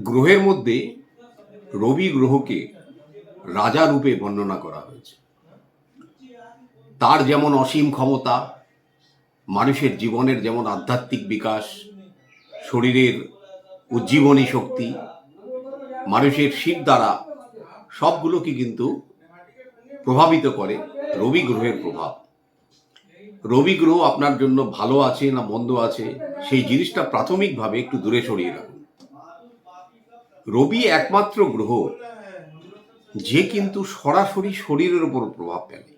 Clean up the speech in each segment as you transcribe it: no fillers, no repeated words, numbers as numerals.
গ্রহের মধ্যে রবি গ্রহকে রাজা রূপে বর্ণনা করা হয়েছে। তার যেমন অসীম ক্ষমতা, মানুষের জীবনের যেমন আধ্যাত্মিক বিকাশ, শরীরের উজ্জীবনী শক্তি, মানুষের শীত দ্বারা সবগুলোকে কিন্তু প্রভাবিত করে রবি গ্রহের প্রভাব। রবি গ্রহ আপনার জন্য ভালো আছে না মন্দ আছে সেই জিনিসটা প্রাথমিকভাবে একটু দূরে সরিয়ে রাখুন। রবি একমাত্র গ্রহ যে কিন্তু সরাসরি শরীরের উপর প্রভাব ফেলে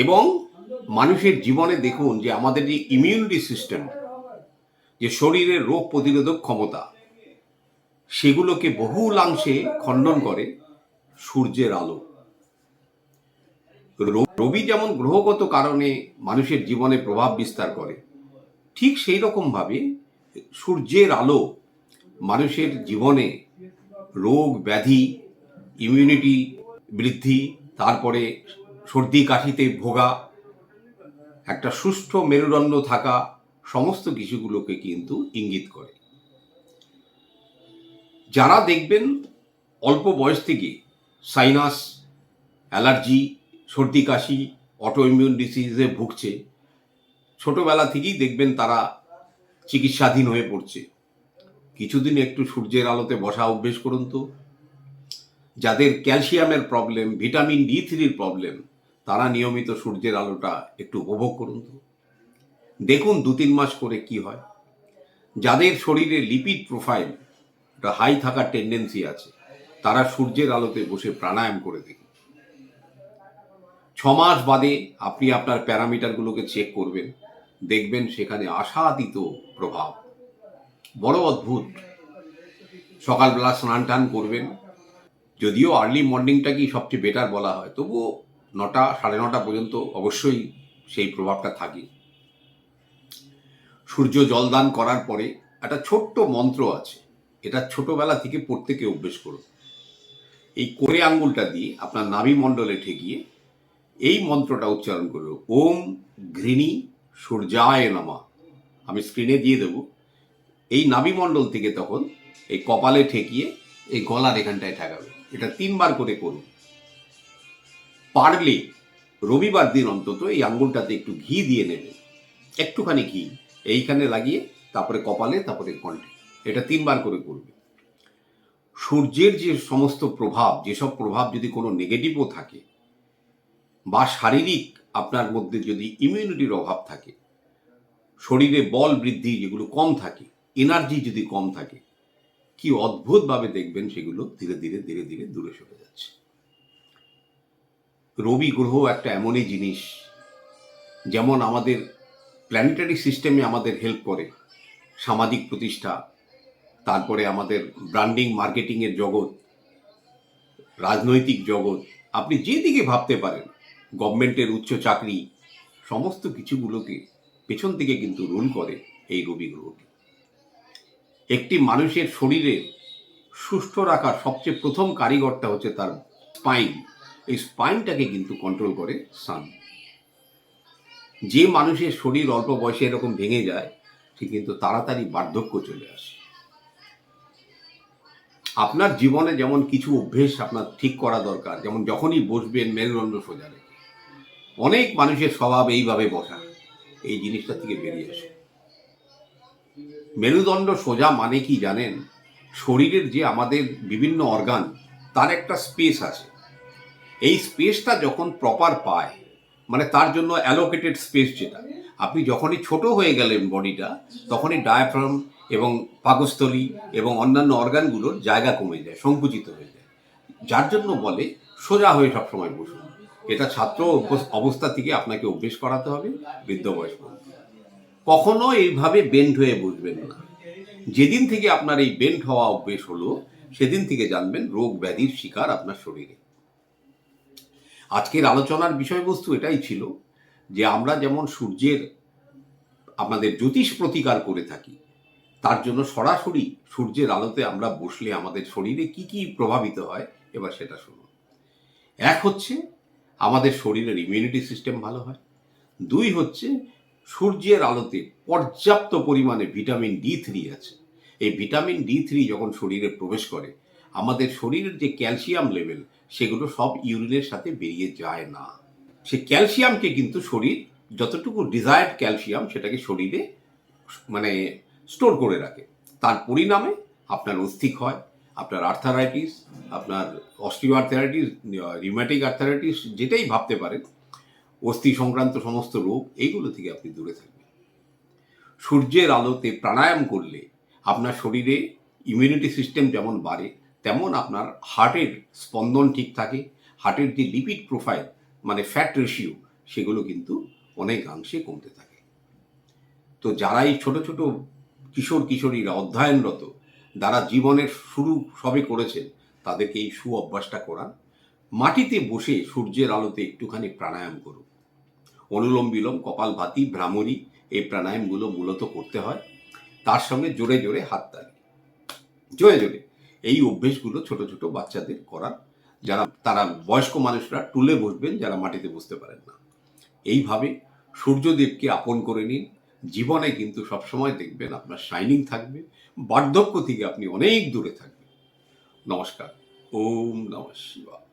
এবং মানুষের জীবনে দেখুন যে আমাদের যে ইমিউনিটি সিস্টেম, যে শরীরের রোগ প্রতিরোধক ক্ষমতা, সেগুলোকে বহুলাংশে খণ্ডন করে সূর্যের আলো। রবি যেমন গ্রহগত কারণে মানুষের জীবনে প্রভাব বিস্তার করে, ঠিক সেই রকমভাবে সূর্যের আলো মানুষের জীবনে রোগ ব্যাধি, ইমিউনিটি বৃদ্ধি, তারপরে সর্দি কাশিতে ভোগা, একটা সুষ্ঠু মেরুদণ্ড থাকা, সমস্ত কিছুগুলোকে কিন্তু ইঙ্গিত করে। যারা দেখবেন অল্প বয়স থেকে সাইনাস, অ্যালার্জি, সর্দি কাশি, অটো ইমিউন ডিজিজে ভুগছে, ছোটবেলা থেকেই দেখবেন তারা চিকিৎসাধীন হয়ে পড়ছে। কিছুদিন একটু সূর্যের আলোতে বসা অভ্যেস করুন তো। যাদের ক্যালসিয়ামের প্রবলেম, ভিটামিন D3 প্রবলেম, তারা নিয়মিত সূর্যের আলোটা একটু উপভোগ করুন তো। দেখুন 2-3 মাস করে কি হয়। যাদের শরীরে লিপিড প্রোফাইল হাই থাকার টেন্ডেন্সি আছে, তারা সূর্যের আলোতে বসে প্রাণায়াম করে দেখুন। 6 মাস বাদে আপনি আপনার প্যারামিটারগুলোকে চেক করবেন, দেখবেন সেখানে আশাতীত প্রভাব। বড় অদ্ভুত। সকালবেলা স্নান টান করবেন, যদিও আর্লি মর্নিংটাকেই সবচেয়ে বেটার বলা হয়, তবুও 9টা, 9:30 পর্যন্ত অবশ্যই সেই প্রভাবটা থাকে। সূর্য জলদান করার পরে একটা ছোট্ট মন্ত্র আছে, এটা ছোটবেলা থেকে প্রত্যেকে অভ্যেস করুন। এই কোরে আঙ্গুলটা দিয়ে আপনার নাভিমণ্ডলে ঠেকিয়ে এই মন্ত্রটা উচ্চারণ করবে, ওম ঘৃণী সূর্যায় নমঃ। আমি স্ক্রিনে দিয়ে দেব। এই নাভিমণ্ডল থেকে তখন এই কপালে ঠেকিয়ে এই গলার এখানটায় ঠেকাবে। এটা 3 বার করে করুন। পারলে রবিবার দিন অন্তত এই আঙ্গুলটাতে একটু ঘি দিয়ে নেবেন, একটুখানি ঘি এইখানে লাগিয়ে, তারপরে কপালে, তারপরে কণ্ঠে। এটা 3 বার করে করবে। সূর্যের যে সমস্ত প্রভাব, যেসব প্রভাব যদি কোনো নেগেটিভও থাকে বা শারীরিক আপনার মধ্যে যদি ইমিউনিটির অভাব থাকে, শরীরে বল বৃদ্ধি যেগুলো কম থাকে, এনার্জি যদি কম থাকে, কি অদ্ভুতভাবে দেখবেন সেগুলো ধীরে ধীরে ধীরে ধীরে দূরে সরে যাচ্ছে। রবি গ্রহ একটা এমনই জিনিস, যেমন আমাদের প্ল্যানেটারি সিস্টেমে আমাদের হেল্প করে, সামাজিক প্রতিষ্ঠা, তারপরে আমাদের ব্র্যান্ডিং মার্কেটিংয়ের জগৎ, রাজনৈতিক জগৎ, আপনি যেদিকে ভাবতে পারেন, গভর্নমেন্টের উচ্চ চাকরি, সমস্ত কিছুগুলোকে পেছন থেকে কিন্তু রুল করে এই রবি গ্রহটি। একটি মানুষের শরীরে সুস্থ রাখার সবচেয়ে প্রথম কারিগরটা হচ্ছে তার স্পাইন। এই স্পাইনটাকে কিন্তু কন্ট্রোল করে সান। যে মানুষের শরীর অল্প বয়সে এরকম ভেঙে যায়, সে কিন্তু তাড়াতাড়ি বার্ধক্য চলে আসে। আপনার জীবনে যেমন কিছু অভ্যেস আপনার ঠিক করা দরকার, যেমন যখনই বসবেন মেরুদণ্ড সোজা রেখে। অনেক মানুষের স্বভাব এইভাবে বসা, এই জিনিসটা থেকে বেরিয়ে আসে। মেরুদণ্ড সোজা মানে কি জানেন? শরীরের যে আমাদের বিভিন্ন অর্গান, তার একটা স্পেস আছে। এই স্পেসটা যখন প্রপার পায়, মানে তার জন্য অ্যালোকেটেড স্পেস, যেটা আপনি যখনই ছোট হয়ে গেলেন বডিটা, তখনই ডায়াফ্রাম এবং পাকস্থলী এবং অন্যান্য অর্গানগুলোর জায়গা কমে যায়, সংকুচিত হয়ে যায়। যার জন্য বলে সোজা হয়ে সবসময় বসুন। এটা ছাত্র অবস্থা থেকে আপনাকে অভ্যেস করাতে হবে বৃদ্ধ বয়স পর্যন্ত। কখনো এইভাবে বেন্ড হয়ে বসবেন না। যেদিন থেকে আপনার এই বেন্ড হওয়া অভ্যেস হলো, সেদিন থেকে জানবেন রোগ ব্যাধির শিকার আপনার শরীরে। আজকের আলোচনার বিষয়বস্তু এটাই ছিল যে আমরা যেমন সূর্যের আমাদের জ্যোতিষ প্রতিকার করে থাকি, তার জন্য সরাসরি সূর্যের আলোতে আমরা বসলে আমাদের শরীরে কি কি প্রভাবিত হয়, এবার সেটা শুনুন। 1 হচ্ছে আমাদের শরীরের ইমিউনিটি সিস্টেম ভালো হয়। 2 হচ্ছে সূর্যের আলোতে পর্যাপ্ত পরিমাণে ভিটামিন D3 আছে। এই ভিটামিন D3 যখন শরীরে প্রবেশ করে, আমাদের শরীরের যে ক্যালসিয়াম লেভেল সেগুলো সব ইউরিনের সাথে বেরিয়ে যায় না। সে ক্যালসিয়ামকে কিন্তু শরীর যতটুকু ডিজায়ার্ড ক্যালসিয়াম সেটাকে শরীরে মানে স্টোর করে রাখে। তার পরিণামে আপনার অস্থিক্ষয়, আপনার আর্থারাইটিস, আপনার অস্টিওআর্থারাইটিস, রিউম্যাটিক আর্থারাইটিস যেটাই ভাবতে পারেন, অস্থি সংক্রান্ত সমস্ত রোগ এইগুলো থেকে আপনি দূরে থাকবেন। সূর্যের আলোতে প্রাণায়াম করলে আপনার শরীরে ইমিউনিটি সিস্টেম যেমন বাড়ে, তেমন আপনার হার্টের স্পন্দন ঠিক থাকে, হার্টের যে লিপিড প্রোফাইল মানে ফ্যাট রেশিও সেগুলো কিন্তু অনেকাংশে কমতে থাকে। তো যারা এই ছোট ছোট কিশোর কিশোরীরা অধ্যয়নরত, যারা জীবনের শুরু সবে করেছেন, তাদেরকে এই সু অভ্যাসটা করান। মাটিতে বসে সূর্যের আলোতে একটুখানি প্রাণায়াম করুন। অনুলোম বিলোম, কপালভাতি, ভ্রামরী এই প্রাণায়ামগুলো মূলত করতে হয়। তার সঙ্গে জোরে জোরে হাততালি, জোরে জোরে এই অভ্যেসগুলো ছোট ছোট বাচ্চাদের করান। তারা বয়স্ক মানুষরা টুলে বসবেন, যারা মাটিতে বসতে পারেন না। এইভাবে সূর্যদেবকে আপন করে নিন। জীবনে কিন্তু সবসময় দেখবেন আপনার শাইনিং থাকবে, বার্ধক্য থেকে আপনি অনেক দূরে থাকবেন। নমস্কার। ওম নমঃ শিবায়।